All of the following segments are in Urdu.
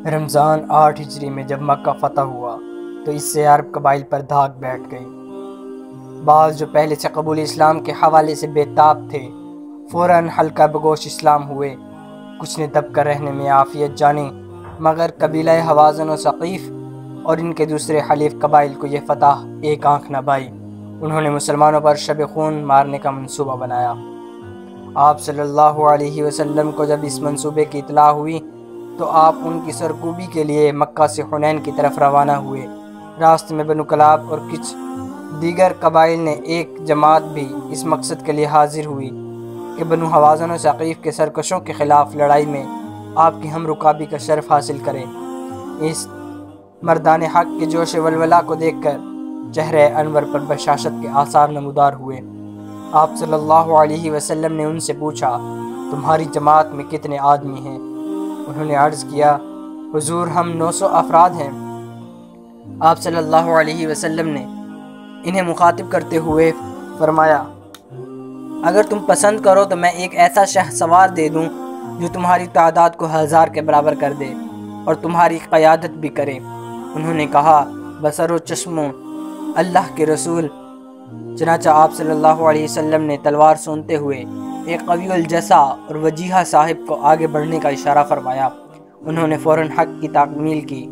رمضان 8 ہجری میں جب مکہ فتح ہوا تو اس سے عرب قبائل پر دھاک بیٹھ گئی۔ بعض جو پہلے سے قبول اسلام کے حوالے سے بے تاب تھے فوراً حلقہ بگوش اسلام ہوئے۔ کچھ نے دب کر رہنے میں عافیت جانی، مگر قبیلہ حوازن و ثقیف اور ان کے دوسرے حلیف قبائل کو یہ فتح ایک آنکھ نہ بھائی۔ انہوں نے مسلمانوں پر شب خون مارنے کا منصوبہ بنایا۔ آپ صلی اللہ علیہ وسلم کو جب اس منصوبے کی اطلاع ہوئی تو آپ ان کی سرکوبی کے لیے مکہ سے حنین کی طرف روانہ ہوئے۔ راستے میں بنو کلاب اور کچھ دیگر قبائل نے ایک جماعت بھی اس مقصد کے لیے حاضر ہوئی کہ بنو حوازن و ثقیف کے سرکشوں کے خلاف لڑائی میں آپ کی ہم رکابی کا شرف حاصل کریں۔ اس مردان حق کے جوش ولولہ کو دیکھ کر چہرہ انور پر بشاشت کے آثار نمودار ہوئے۔ آپ صلی اللہ علیہ وسلم نے ان سے پوچھا، تمہاری جماعت میں کتنے آدمی ہیں؟ انہوں نے عرض کیا، حضور ہم 900 افراد ہیں۔ آپ صلی اللہ علیہ وسلم نے انہیں مخاطب کرتے ہوئے فرمایا، اگر تم پسند کرو تو میں ایک ایسا شہ سوار دے دوں جو تمہاری تعداد کو 1000 کے برابر کر دے اور تمہاری قیادت بھی کرے۔ انہوں نے کہا، بصر و چشموں اللہ کے رسول۔ چنانچہ آپ صلی اللہ علیہ وسلم نے تلوار سونتے ہوئے ایک قوی الجسا اور وجیہہ صاحب کو آگے بڑھنے کا اشارہ فرمایا۔ انہوں نے فوراً حق کی تکمیل کی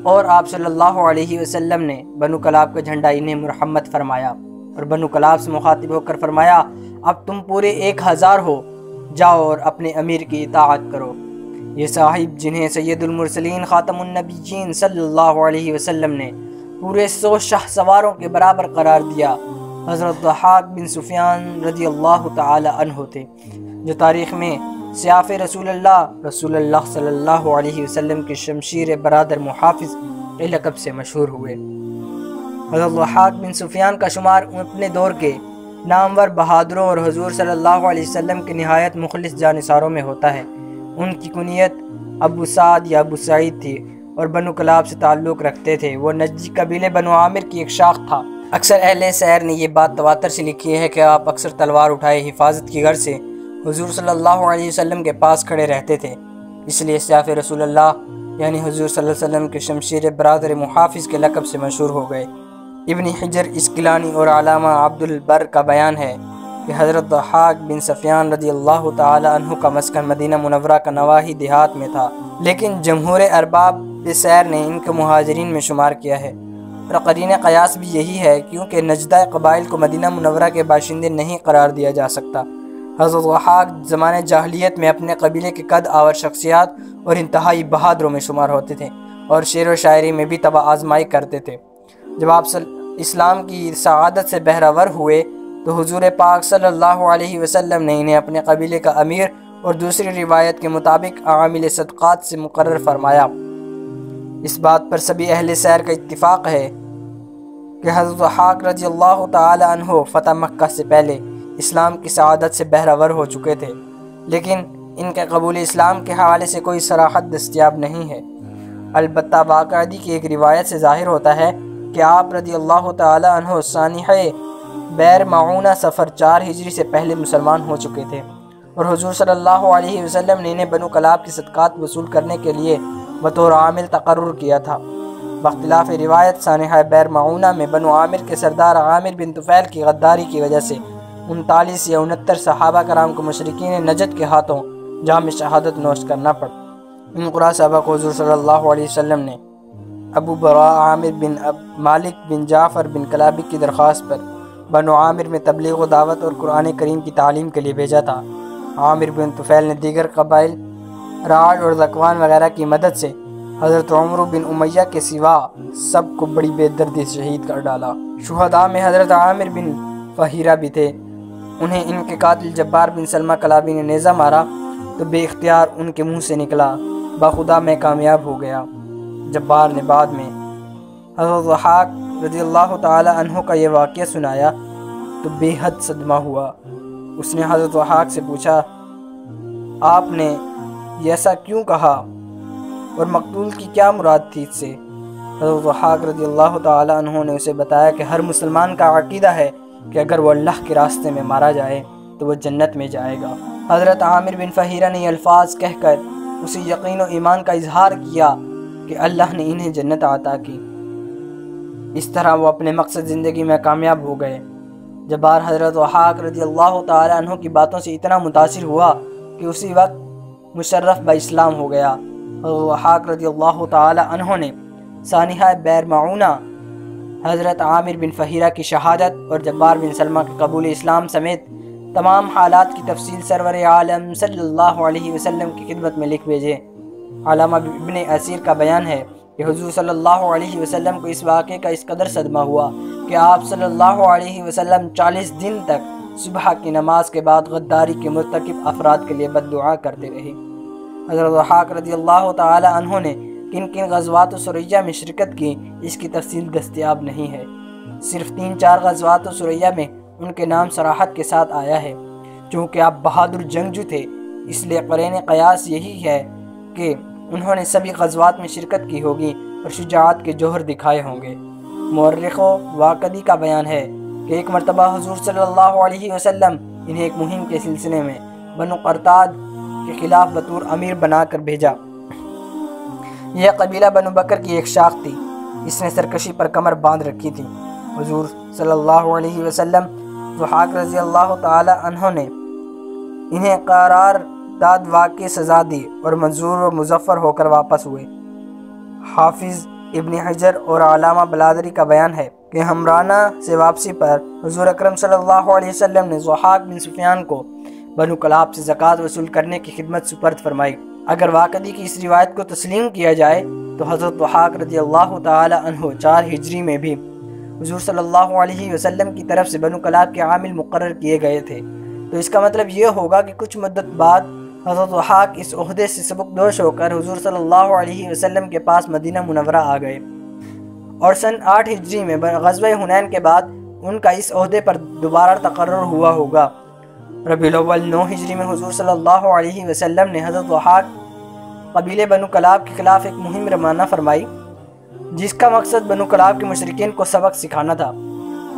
اور آپ صلی اللہ علیہ وسلم نے بنو کلاب کا جھنڈا انہیں مرحمت فرمایا اور بنو کلاب سے مخاطب ہو کر فرمایا، اب تم پورے 1000 ہو، جاؤ اور اپنے امیر کی اطاعت کرو۔ یہ صاحب جنہیں سید المرسلین خاتم النبیین صلی اللہ علیہ وسلم نے پورے 100 شاہ سواروں کے برابر قرار دیا، حضرت ضحاک بن سفیان رضی اللہ تعالی عنہ تھے، جو تاریخ میں سیاف رسول اللہ صلی اللہ علیہ وسلم کے شمشیر برادر محافظ کے لقب سے مشہور ہوئے۔ حضرت ضحاک بن سفیان کا شمار اپنے دور کے نامور بہادروں اور حضور صلی اللہ علیہ وسلم کے نہایت مخلص جانثاروں میں ہوتا ہے۔ ان کی کنیت ابو سعد یا ابو سعید تھی اور بنو کلاب سے تعلق رکھتے تھے۔ وہ نجدی قبیلے بنو عامر کی ایک شاخ تھا۔ اکثر اہل سیر نے یہ بات تواتر سے لکھی ہے کہ آپ اکثر تلوار اٹھائے حفاظت کی غرض سے حضور صلی اللہ علیہ وسلم کے پاس کھڑے رہتے تھے، اس لیے سیاف رسول اللہ یعنی حضور صلی اللہ علیہ وسلم کے شمشیر برادر محافظ کے لقب سے مشہور ہو گئے۔ ابن حجر اسقلانی اور علامہ عبد البر کا بیان ہے کہ حضرت ضحاک بن سفیان رضی اللہ تعالی عنہ کا مسکن مدینہ منورہ کا نواحی دیہات میں تھا، لیکن جمہور ارباب سیر نے ان کو مہاجرین میں شمار کیا ہے، اور قرین قیاس بھی یہی ہے کیونکہ نجدہ قبائل کو مدینہ منورہ کے باشندے نہیں قرار دیا جا سکتا۔ حضرت ضحاک زمانے جاہلیت میں اپنے قبیلے کے قد آور شخصیات اور انتہائی بہادروں میں شمار ہوتے تھے اور شعر و شاعری میں بھی طبع آزمائی کرتے تھے۔ جب آپ اسلام کی سعادت سے بہرہ ہوئے تو حضور پاک صلی اللہ علیہ وسلم نے انہیں اپنے قبیلے کا امیر اور دوسری روایت کے مطابق عامل صدقات سے مقرر فرمایا۔ اس بات پر سبھی اہل سیر کا اتفاق ہے کہ حضرت ضحاک رضی اللہ تعالی عنہ فتح مکہ سے پہلے اسلام کی سعادت سے بہرہ ہو چکے تھے، لیکن ان کے قبول اسلام کے حوالے سے کوئی صراحت دستیاب نہیں ہے۔ البتہ باقاعدگی کی ایک روایت سے ظاہر ہوتا ہے کہ آپ رضی اللہ تعالی عنہ سانحہ بیر معونہ سفر 4 ہجری سے پہلے مسلمان ہو چکے تھے، اور حضور صلی اللہ علیہ وسلم نے انہیں بنو کلاب کی صدقات وصول کرنے کے لیے بطور عامل تقرر کیا تھا۔ باختلاف روایت سانحہ بیر معونہ میں بنو عامر کے سردار عامر بن طفیل کی غداری کی وجہ سے 39 یا 69 صحابہ کرام کو مشرکین نجد کے ہاتھوں جام شہادت نوش کرنا پڑا۔ ان قرآن صحابہ کو حضور صلی اللہ علیہ وسلم نے ابو براء عامر بن مالک بن جعفر بن کلابی کی درخواست پر بنو عامر میں تبلیغ و دعوت اور قرآن کریم کی تعلیم کے لیے بھیجا تھا۔ عامر بن طفیل نے دیگر قبائل راج اور ذکوان وغیرہ کی مدد سے حضرت عمرو بن امیہ کے سوا سب کو بڑی بے دردی سے شہید کر ڈالا۔ شہداء میں حضرت عامر بن فہیرہ بھی تھے۔ انہیں ان کے قاتل جبار بن سلمہ کلابی نے نیزہ مارا تو بے اختیار ان کے منہ سے نکلا، بخدا میں کامیاب ہو گیا۔ جبار نے بعد میں حضرت ضحاک رضی اللہ تعالی عنہ کا یہ واقعہ سنایا تو بے حد صدمہ ہوا۔ اس نے حضرت ضحاک سے پوچھا، آپ نے یہ ایسا کیوں کہا اور مقتول کی کیا مراد تھی اس سے؟ حضرت ضحاک رضی اللہ تعالی عنہ نے اسے بتایا کہ ہر مسلمان کا عقیدہ ہے کہ اگر وہ اللہ کے راستے میں مارا جائے تو وہ جنت میں جائے گا۔ حضرت عامر بن فہیرہ نے یہ الفاظ کہہ کر اسی یقین و ایمان کا اظہار کیا کہ اللہ نے انہیں جنت عطا کی۔ اس طرح وہ اپنے مقصد زندگی میں کامیاب ہو گئے۔ جبار حضرت ضحاک رضی اللہ تعالی عنہ کی باتوں سے اتنا متاثر ہوا کہ اسی وقت مشرف با اسلام ہو گیا۔ حضرت ضحاک رضی اللہ تعالی عنہ نے سانحہ بئر معونہ حضرت عامر بن فہیرہ کی شہادت اور جبار بن سلمہ کے قبول اسلام سمیت تمام حالات کی تفصیل سرور عالم صلی اللہ علیہ وسلم کی خدمت میں لکھ بھیجے۔ علامہ ابن اسیر کا بیان ہے کہ حضور صلی اللہ علیہ وسلم کو اس واقعے کا اس قدر صدمہ ہوا کہ آپ صلی اللہ علیہ وسلم 40 دن تک صبح کی نماز کے بعد غداری کے مرتکب افراد کے لیے بد دعا کرتے رہے۔ حضرت ضحاک رضی اللہ تعالی عنہ نے کن کن غزوات و سریہ میں شرکت کی اس کی تفصیل دستیاب نہیں ہے۔ صرف 3-4 غزوات و سریہ میں ان کے نام صراحت کے ساتھ آیا ہے۔ چونکہ آپ بہادر جنگجو تھے اس لیے قرین قیاس یہی ہے کہ انہوں نے سبھی غزوات میں شرکت کی ہوگی اور شجاعت کے جوہر دکھائے ہوں گے۔ مورخ و واقدی کا بیان ہے کہ ایک مرتبہ حضور صلی اللہ علیہ وسلم انہیں ایک مہم کے سلسلے میں بنو قرطاد کے خلاف بطور امیر بنا کر بھیجا۔ یہ قبیلہ بنو بکر کی ایک شاخ تھی، اس نے سرکشی پر کمر باندھ رکھی تھی۔ حضور صلی اللہ علیہ وسلم ضحاک رضی اللہ تعالی عنہ نے انہیں قرار داد واقعی سزا دی اور منظور و مظفر ہو کر واپس ہوئے۔ حافظ ابن حجر اور علامہ بلادری کا بیان ہے کہ ہمرانہ سے واپسی پر حضور اکرم صلی اللہ علیہ وسلم نے ضحاک بن سفیان کو بنو کلاب سے زکوٰۃ وصول کرنے کی خدمت سپرد فرمائی۔ اگر واقعی کی اس روایت کو تسلیم کیا جائے تو حضرت ضحاک رضی اللہ تعالی عنہ 4 ہجری میں بھی حضور صلی اللہ علیہ وسلم کی طرف سے بنو کلاب کے عامل مقرر کیے گئے تھے۔ تو اس کا مطلب یہ ہوگا کہ کچھ مدت بعد حضرت ضحاک اس عہدے سے سبکدوش ہو کر حضور صلی اللہ علیہ وسلم کے پاس مدینہ منورہ آ گئے، اور سن 8 ہجری میں غزوہ حنین کے بعد ان کا اس عہدے پر دوبارہ تقرر ہوا ہوگا۔ ربیع الاول 9 ہجری میں حضور صلی اللہ علیہ وسلم نے حضرت ضحاک قبیلے بنو کلاب کے خلاف ایک مہم روانہ فرمائی جس کا مقصد بنو کلاب کے مشرکین کو سبق سکھانا تھا۔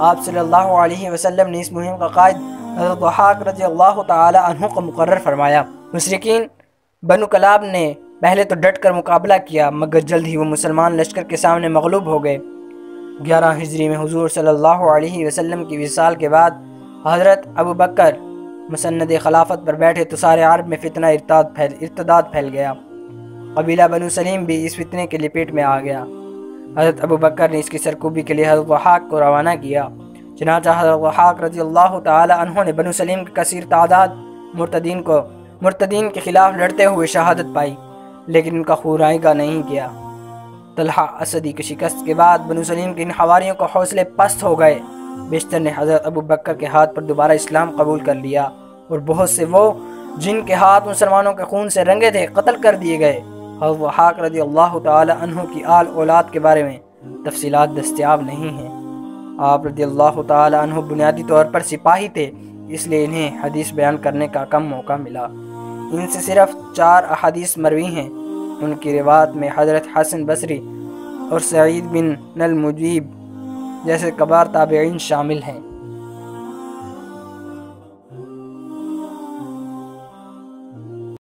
آپ صلی اللہ علیہ وسلم نے اس مہم کا قائد حضرت ضحاک رضی اللہ تعالی عنہ کو مقرر فرمایا۔ مشرکین بنو کلاب نے پہلے تو ڈٹ کر مقابلہ کیا مگر جلد ہی وہ مسلمان لشکر کے سامنے مغلوب ہو گئے۔ 11 ہجری میں حضور صلی اللہ علیہ وسلم کی وصال کے بعد حضرت ابو بکر مسند خلافت پر بیٹھے تو سارے عرب میں فتنہ ارتداد پھیل گیا۔ قبیلہ بنو سلیم بھی اس فتنے کے لپیٹ میں آ گیا۔ حضرت ابو بکر نے اس کی سرکوبی کے لیے حضرت ضحاک کو روانہ کیا۔ چنانچہ حضرت ضحاک رضی اللہ تعالی عنہ نے بنو سلیم کی کثیر تعداد مرتدین کے خلاف لڑتے ہوئے شہادت پائی، لیکن ان کا خون رائے گا نہیں کیا۔ طلحہ اسدی کی شکست کے بعد بنو سلیم کے ان حواریوں کو حوصلے پست ہو گئے۔ بیشتر نے حضرت ابو بکر کے ہاتھ پر دوبارہ اسلام قبول کر لیا اور بہت سے وہ جن کے ہاتھ مسلمانوں کے خون سے رنگے تھے قتل کر دیے گئے۔ حضرت ضحاک رضی اللہ تعالی عنہ کی آل اولاد کے بارے میں تفصیلات دستیاب نہیں ہیں۔ آپ رضی اللہ تعالی عنہ بنیادی طور پر سپاہی تھے، اس لیے انہیں حدیث بیان کرنے کا کم موقع ملا۔ ان سے صرف 4 احادیث مروی ہیں۔ ان کی روایت میں حضرت حسن بصری اور سعید بن المجیب جیسے کبار تابعین شامل ہیں۔